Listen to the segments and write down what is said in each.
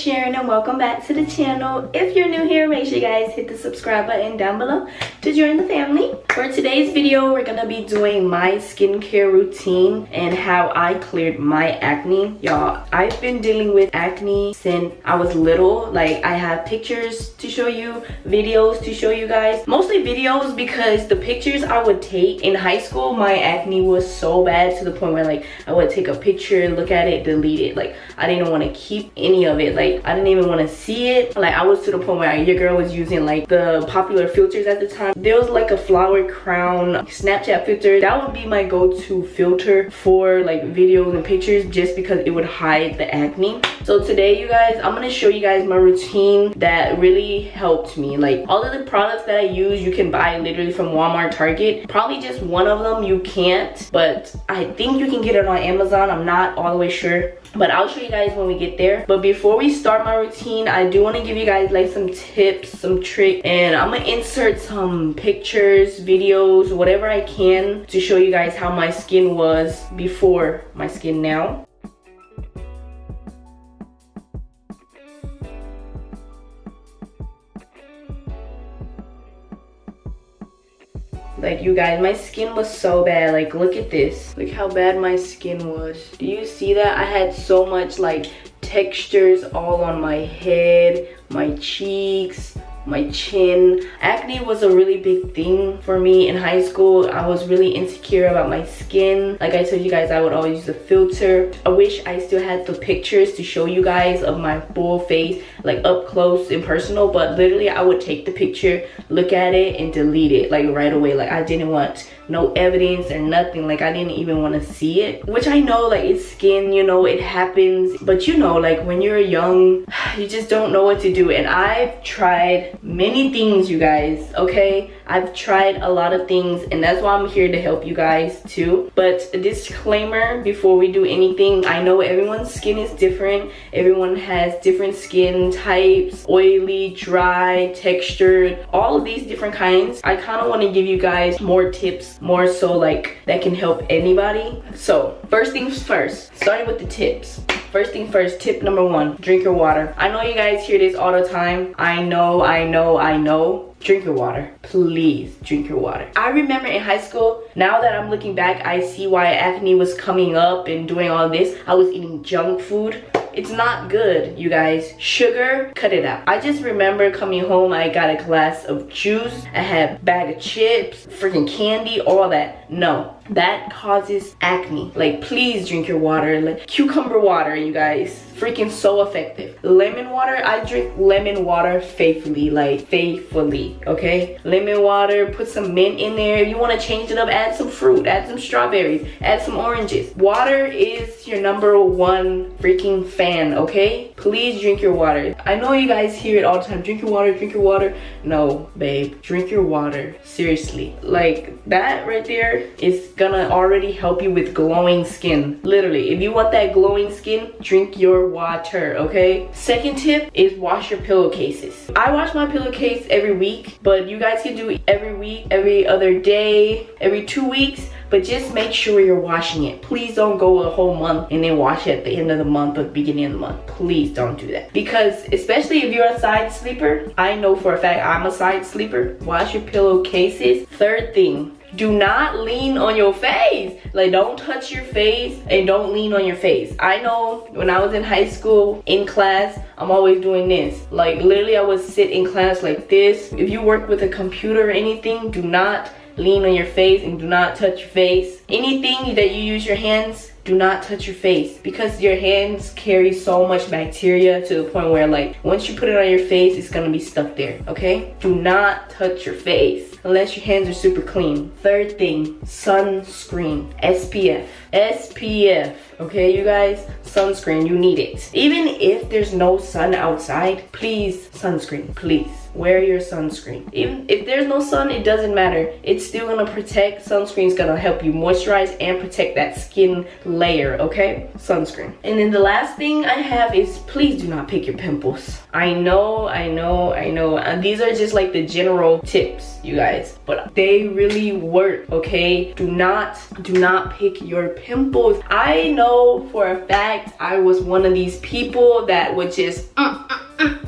Sharon and welcome back to the channel. If you're new here, make sure you guys hit the subscribe button down below to join the family. For today's video, we're gonna be doing my skincare routine and how I cleared my acne. Y'all, I've been dealing with acne since I was little. Like, I have pictures to show you, videos to show you guys. Mostly videos because the pictures I would take in high school, my acne was so bad to the point where like I would take a picture, look at it, delete it. Like, I didn't want to keep any of it. Like, I didn't even want to see it. Like, I was to the point where your girl was using like the popular filters at the time. There was like a flower crown Snapchat filter. That would be my go-to filter for like videos and pictures, just because it would hide the acne. So today, you guys, I'm gonna show you guys my routine that really helped me. Like, all of the products that I use, you can buy literally from Walmart, Target. Probably just one of them you can't, but I think you can get it on Amazon. I'm not all the way sure, but I'll show you guys when we get there. But before we start my routine, I do want to give you guys like some tips, some tricks, and I'm gonna insert some pictures, videos, whatever I can to show you guys how my skin was before my skin now. Like, you guys, my skin was so bad. Like, look at this. Look how bad my skin was. Do you see that? I had so much like textures all on my head, my cheeks, my chin. Acne was a really big thing for me in high school. I was really insecure about my skin. Like I told you guys, I would always use a filter. I wish I still had the pictures to show you guys of my full face, like up close and personal, but literally I would take the picture, look at it, and delete it like right away. Like, I didn't want no evidence or nothing. Like, I didn't even want to see it, which I know, like, it's skin, you know, it happens, but you know, like, when you're young, you just don't know what to do. And I've tried many things, you guys, okay? I've tried a lot of things, and that's why I'm here to help you guys too. But a disclaimer before we do anything, I know everyone's skin is different. Everyone has different skin types, oily, dry, textured, all of these different kinds. I kind of want to give you guys more tips, more so like that can help anybody. So first things first, starting with the tips. First thing first, tip number one, drink your water. I know you guys hear this all the time. I know. Drink your water. Please drink your water. I remember in high school, now that I'm looking back, I see why acne was coming up and doing all this. I was eating junk food. It's not good, you guys. Sugar, cut it out. I just remember coming home, I got a glass of juice, I had a bag of chips, freaking candy, all that. No, that causes acne. Like, please drink your water. Like, cucumber water, you guys. Freaking so effective. Lemon water, I drink lemon water faithfully, like faithfully, okay? Lemon water, put some mint in there. If you want to change it up, add some fruit, add some strawberries, add some oranges. Water is your number one freaking fan, okay? Please drink your water. I know you guys hear it all the time, drink your water, drink your water. No, babe, drink your water, seriously. Like, that right there is gonna already help you with glowing skin. Literally, if you want that glowing skin, drink your water, okay? Second tip is wash your pillowcases. I wash my pillowcase every week, but you guys can do every week, every other day, every 2 weeks, but just make sure you're washing it. Please don't go a whole month and then wash it at the end of the month or the beginning of the month. Please don't do that, because especially if you're a side sleeper, I know for a fact I'm a side sleeper. Wash your pillowcases. Third thing, do not lean on your face. Like, don't touch your face and don't lean on your face. I know when I was in high school, in class, I'm always doing this. Like, literally I would sit in class like this. If you work with a computer or anything, do not lean on your face and do not touch your face. Anything that you use your hands, do not touch your face, because your hands carry so much bacteria to the point where, like, once you put it on your face, it's gonna be stuck there, okay? Do not touch your face unless your hands are super clean. Third thing, sunscreen. SPF, okay, you guys? Sunscreen, you need it. Even if there's no sun outside, please, sunscreen, please. Wear your sunscreen. Even if there's no sun, it doesn't matter. It's still gonna protect. Sunscreen's gonna help you moisturize and protect that skin layer, okay? Sunscreen. And then the last thing I have is, please do not pick your pimples. I know. And these are just like the general tips, you guys, but they really work, okay? Do not pick your pimples. I know for a fact I was one of these people that would just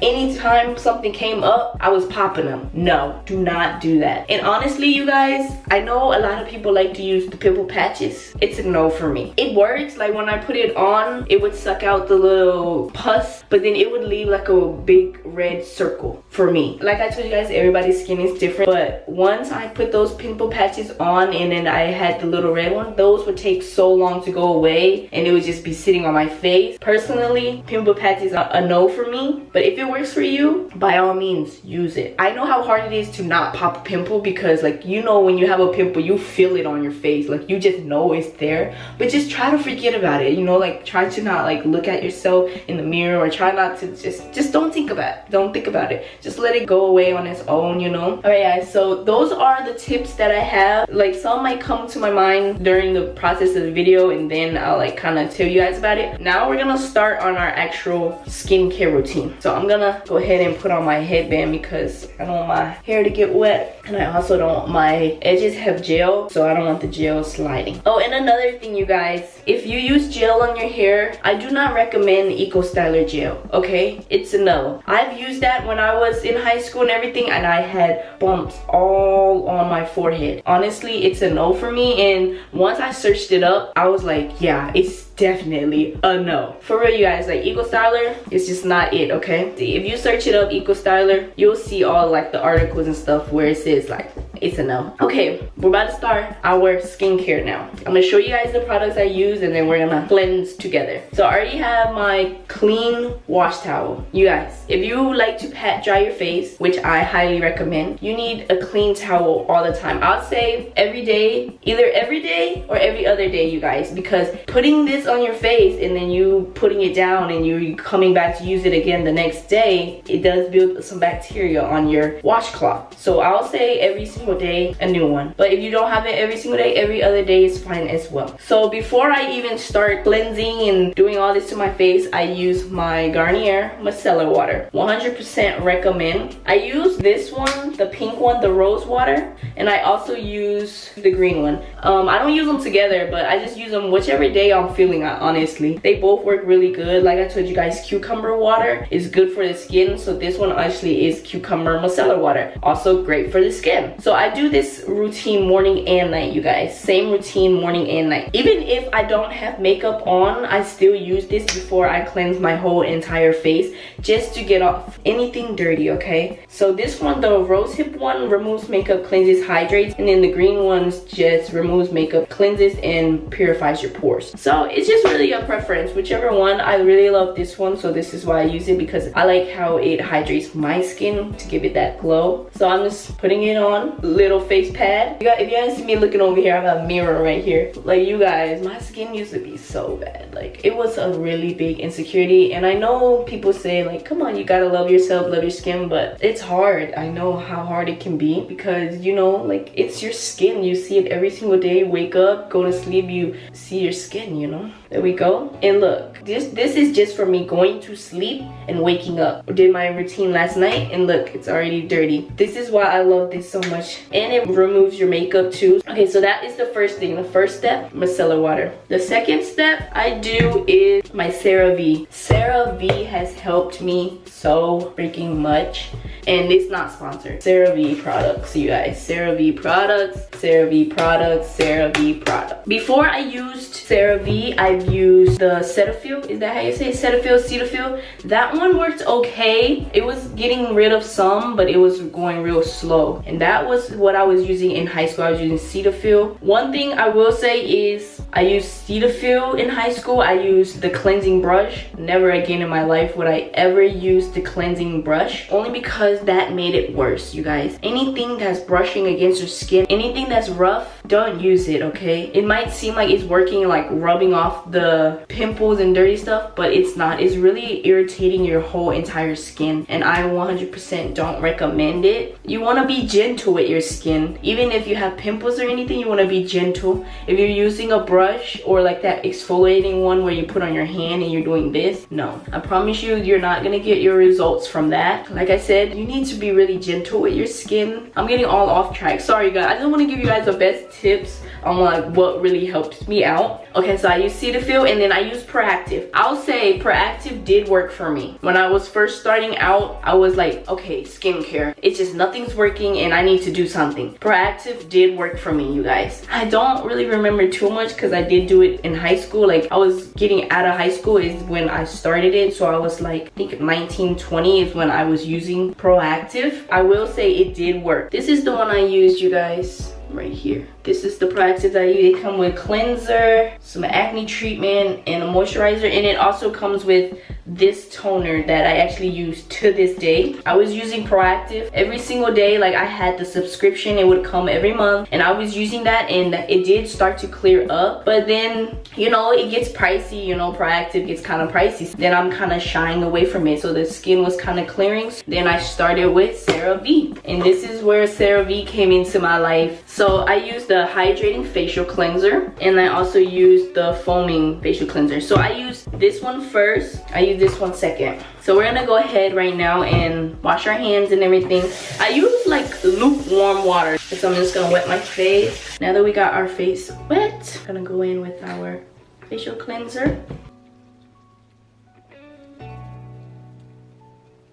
anytime something came up, I was popping them. No, do not do that. And honestly, you guys, I know a lot of people like to use the pimple patches. It's a no for me. It works, like when I put it on, it would suck out the little pus, but then it would leave like a big red circle for me. Like I told you guys, everybody's skin is different, but once I put those pimple patches on and then I had the little red one, those would take so long to go away and it would just be sitting on my face. Personally, pimple patches are a no for me, but if it works for you, by all means, use it. I know how hard it is to not pop a pimple because, like, you know, when you have a pimple, you feel it on your face. Like, you just know it's there. But just try to forget about it, you know? Like, try to not, like, look at yourself in the mirror, or try not to just don't think about it. Don't think about it. Just let it go away on its own, you know? Alright, guys, so those are the tips that I have. Like, some might come to my mind during the process of the video, and then I'll, like, kind of tell you guys about it. Now we're gonna start on our actual skincare routine. So I'm gonna go ahead and put on my headband because I don't want my hair to get wet, and I also don't want my edges have gel, so I don't want the gel sliding. Oh, and another thing, you guys, if you use gel on your hair, I do not recommend Eco Styler gel, okay? It's a no. I've used that when I was in high school and everything, and I had bumps all on my forehead. Honestly, it's a no for me, and once I searched it up, I was like, yeah, it's definitely a no. For real, you guys, like, Eco Styler is just not it, okay? See, if you search it up, Eco Styler, you'll see all, like, the articles and stuff where it says, like, it's a no. Okay, we're about to start our skincare now. I'm gonna show you guys the products I use, and then we're gonna cleanse together. So I already have my clean wash towel. You guys, if you like to pat dry your face, which I highly recommend, you need a clean towel all the time. I'll say every day, either every day or every other day, you guys, because putting this on your face and then you putting it down and you coming back to use it again the next day, it does build some bacteria on your washcloth. So I'll say every single day a new one, but if you don't have it every single day, every other day is fine as well. So before I even start cleansing and doing all this to my face, I use my Garnier micellar water. 100% recommend. I use this one, the pink one, the rose water, and I also use the green one. I don't use them together, but I just use them whichever day I'm feeling, honestly. They both work really good. Like I told you guys, cucumber water is good for the skin, so this one actually is cucumber micellar water, also great for the skin. So I do this routine morning and night, you guys. Same routine morning and night. Even if I don't have makeup on, I still use this before I cleanse my whole entire face, just to get off anything dirty, okay? So this one, the rose hip one, removes makeup, cleanses, hydrates, and then the green ones just removes makeup, cleanses, and purifies your pores. So it's just really a preference, whichever one. I really love this one, so this is why I use it, because I like how it hydrates my skin to give it that glow. So I'm just putting it on, little face pad. If you guys see me looking over here, I have a mirror right here. Like, you guys, my skin used to be so bad. Like, it was a really big insecurity, and I know people say, like, come on, you gotta love yourself, love your skin, but it's hard. I know how hard it can be, because, you know, like, it's your skin. You see it every single day. Wake up, go to sleep, you see your skin, you know? There we go. And look, this is just for me going to sleep and waking up. I did my routine last night, and look, it's already dirty. This is why I love this so much. And it removes your makeup too. Okay, so that is the first thing. The first step, micellar water. The second step I do is my CeraVe. CeraVe has helped me so freaking much, and it's not sponsored. CeraVe products, you guys. CeraVe products, CeraVe products, CeraVe products. Before I used CeraVe, I've used the Cetaphil. Is that how you say it? Cetaphil? That one worked okay. It was getting rid of some, but it was going real slow. And that was what I was using in high school. I was using Cetaphil. One thing I will say is I used Cetaphil in high school. I used the cleansing brush. Never again in my life would I ever use the cleansing brush, only because that made it worse, you guys. Anything that's brushing against your skin, anything that's rough, don't use it, okay? It might seem like it's working, like rubbing off the pimples and dirty stuff, but it's not. It's really irritating your whole entire skin, and I 100% don't recommend it. You want to be gentle with your skin. Even if you have pimples or anything, you want to be gentle. If you're using a brush or like that exfoliating one where you put on your hand and you're doing this, no, I promise you, you're not gonna get your results from that. Like I said, you need to be really gentle with your skin. I'm getting all off track, sorry guys. I just want to give you guys the best tips on like what really helps me out. Okay, so I use Cetaphil and then I use Proactive. I'll say Proactive did work for me. When I was first starting out, I was like, okay, skincare, it's just nothing's working and I need to do something. Proactive did work for me, you guys. I don't really remember too much because I did do it in high school. Like I was getting out of high school is when I started it, so I was like, I think 19, 20 is when I was using Proactive. I will say it did work. This is the one I used, you guys, right here. This is the Proactive that I use. It comes with cleanser, some acne treatment, and a moisturizer, and it also comes with this toner that I actually use to this day. I was using Proactive every single day. Like I had the subscription, it would come every month, and I was using that, and it did start to clear up. But then, you know, it gets pricey, you know, Proactive gets kind of pricey. Then I'm kind of shying away from it, so the skin was kind of clearing. Then I started with CeraVe, and this is where CeraVe came into my life. So I used the hydrating facial cleanser, and I also used the foaming facial cleanser. So I used this one first, I used this one second. So we're gonna go ahead right now and wash our hands and everything. I use like lukewarm water, so I'm just gonna wet my face. Now that we got our face wet, I'm gonna go in with our facial cleanser.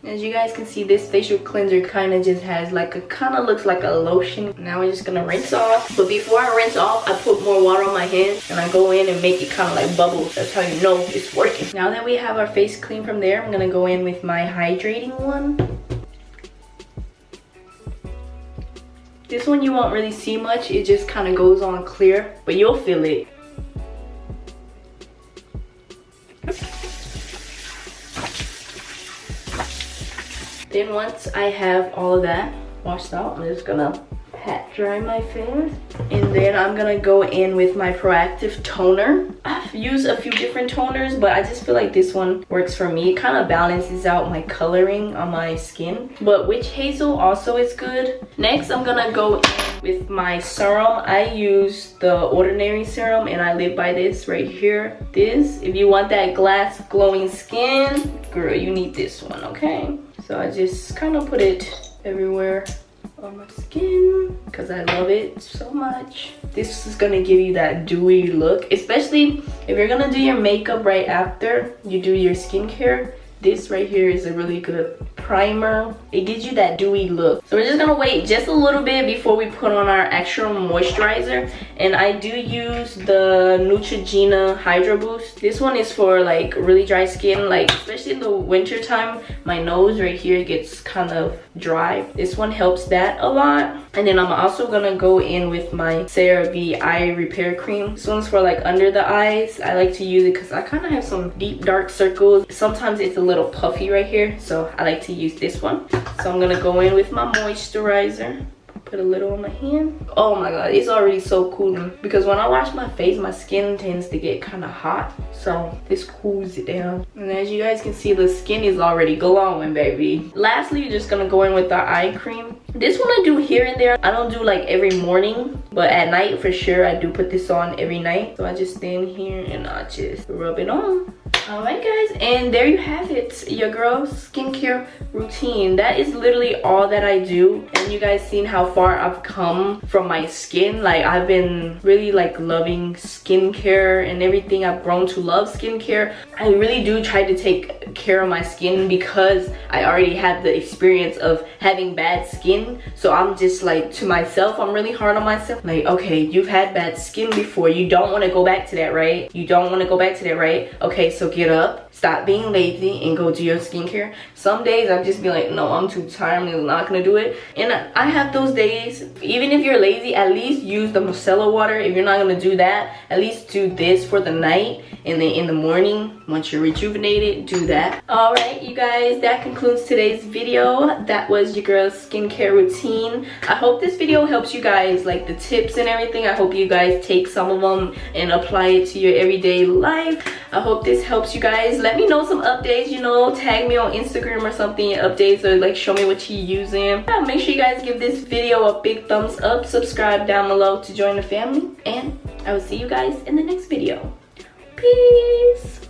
As you guys can see, this facial cleanser kind of just has like a, kind of looks like a lotion. Now we're just gonna rinse off. But before I rinse off, I put more water on my hands and I go in and make it kind of like bubbles. That's how you know it's working. Now that we have our face clean from there, I'm gonna go in with my hydrating one. This one you won't really see much. It just kind of goes on clear, but you'll feel it. Then once I have all of that washed out, I'm just gonna pat dry my face. And then I'm gonna go in with my Proactive toner. I've used a few different toners, but I just feel like this one works for me. It kind of balances out my coloring on my skin. But Witch Hazel also is good. Next, I'm gonna go in with my serum. I use the Ordinary serum, and I live by this right here. This, if you want that glass glowing skin, girl, you need this one, okay? So I just kind of put it everywhere on my skin because I love it so much. This is gonna give you that dewy look, especially if you're gonna do your makeup right after you do your skincare. This right here is a really good primer. It gives you that dewy look. So we're just gonna wait just a little bit before we put on our actual moisturizer. And I do use the Neutrogena Hydro Boost. This one is for like really dry skin, like especially in the winter time. My nose right here gets kind of dry. This one helps that a lot. And then I'm also gonna go in with my CeraVe Eye Repair Cream. This one's for like under the eyes. I like to use it because I kind of have some deep dark circles. Sometimes it's a little puffy right here, so I like to use this one. So I'm gonna go in with my moisturizer. Put a little on my hand. Oh my god, it's already so cooling because when I wash my face, my skin tends to get kind of hot, so this cools it down. And as you guys can see, the skin is already glowing, baby. Lastly, you're just gonna go in with the eye cream. This one I do here and there. I don't do like every morning, but at night for sure I do put this on every night. So I just stand here and I just rub it on. Alright guys, and there you have it, your girl's skincare routine. That is literally all that I do. And you guys seen how far I've come from my skin. Like I've been really like loving skincare and everything. I've grown to love skincare. I really do try to take care of my skin because I already have the experience of having bad skin. So I'm just like, to myself, I'm really hard on myself. Like, okay, you've had bad skin before. You don't want to go back to that, right? You don't want to go back to that, right? Okay, so get up, stop being lazy, and go do your skincare. Some days I'll just be like, no, I'm too tired, I'm not gonna do it. And I have those days. Even if you're lazy, at least use the micellar water. If you're not gonna do that, at least do this for the night, and then in the morning, once you're rejuvenated, do that. All right, you guys, that concludes today's video. That was your girl's skincare routine. I hope this video helps you guys, like the tips and everything. I hope you guys take some of them and apply it to your everyday life. I hope this helps you guys. Let me know some updates, you know, tag me on Instagram or something, updates, or like show me what you're using. Yeah, make sure you guys give this video a big thumbs up, subscribe down below to join the family, and I will see you guys in the next video. Peace.